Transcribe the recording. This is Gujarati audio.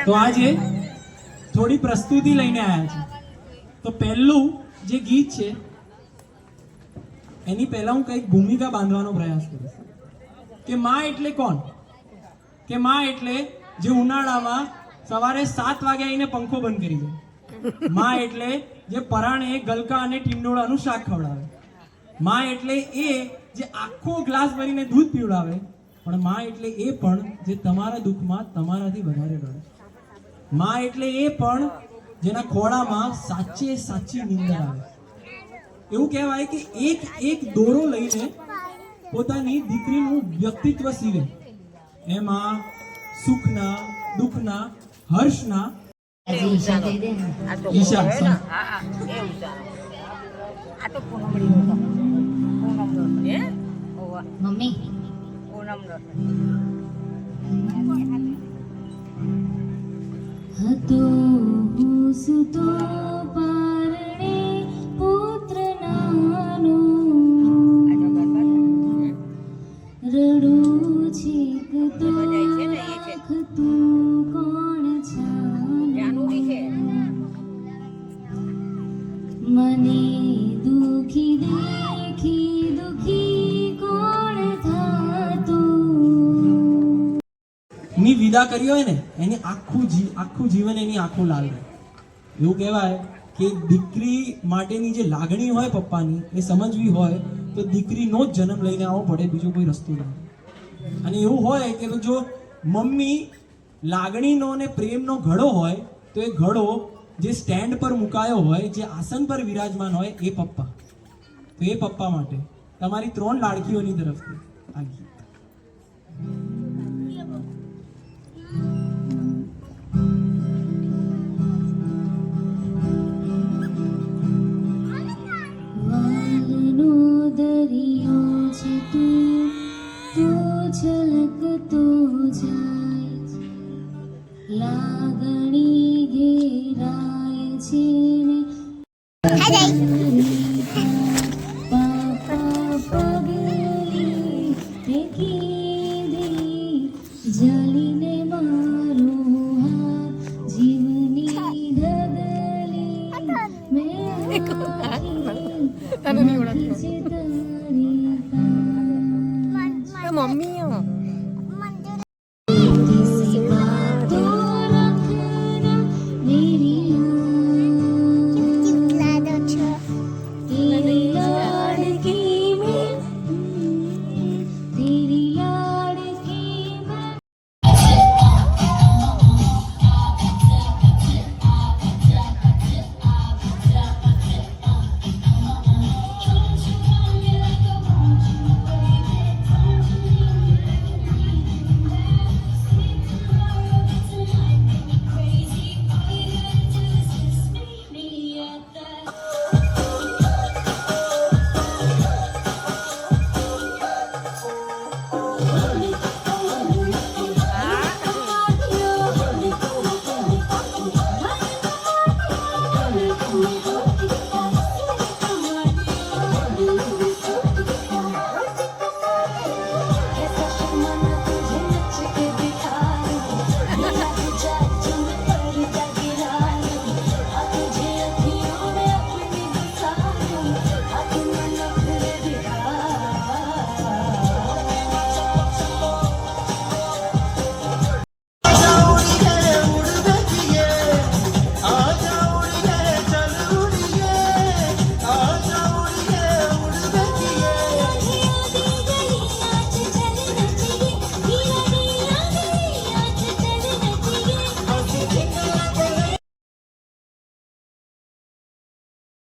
તો આજે થોડી પ્રસ્તુતિ લઈને આવ્યા છે. તો પહેલું જે ગીત છે એની પહેલા હું કંઈક ભૂમિકા બાંધવાનો પ્રયાસ કરીશ કે માં એટલે કોણ, કે માં એટલે જે ઉનાળામાં સવારે 7 વાગે આવીને પંખો બંધ કરી દે. માં એટલે જે પરાણે ગલકા અને ટીંડોળાનું શાક ખવડાવે. માં એટલે એ જે આખો ગ્લાસ ભરીને દૂધ પીવડાવે. પણ માં એટલે એ પણ જે તમારા દુઃખમાં તમારાથી વધારે રડે. માં એટલે એ પણ જેના ખોળામાં સાચે સાચી નીંદર આવે. એવું કહેવાય કે એક એક દોરો લઈને પોતાની દીકરીનું વ્યક્તિત્વ સીવે. એમાં સુખના, દુઃખના, હર્ષના. ઈશા મમ્મી હતો સુતો પારણે પુત્ર નાનો રડું છીક તો તું કોણ મને દુખી દેખી દુખી કોણ થાતું. ની વિદા કરી હોય ને એની આખું જીવન એની આખું લાલ રહે. એવું કહેવાય કે દીકરી માટેની જે લાગણી હોય પપ્પાની એ સમજવી હોય તો દીકરીનો જ જન્મ લઈને આવવો પડે, બીજો કોઈ રસ્તો નથી. અને એવું હોય કે જો મમ્મી લાગણીનો ને પ્રેમનો ઘડો હોય તો એ ઘડો જે સ્ટેન્ડ પર મુકાયો હોય, જે આસન પર વિરાજમાન હોય એ પપ્પા. તો એ પપ્પા માટે તમારી 3 લાડકીઓની તરફથી આ ગીત. વાલનો દરિયો છે તું તો છલકતો જાય છે. લાગણી ઘેરાય છે ને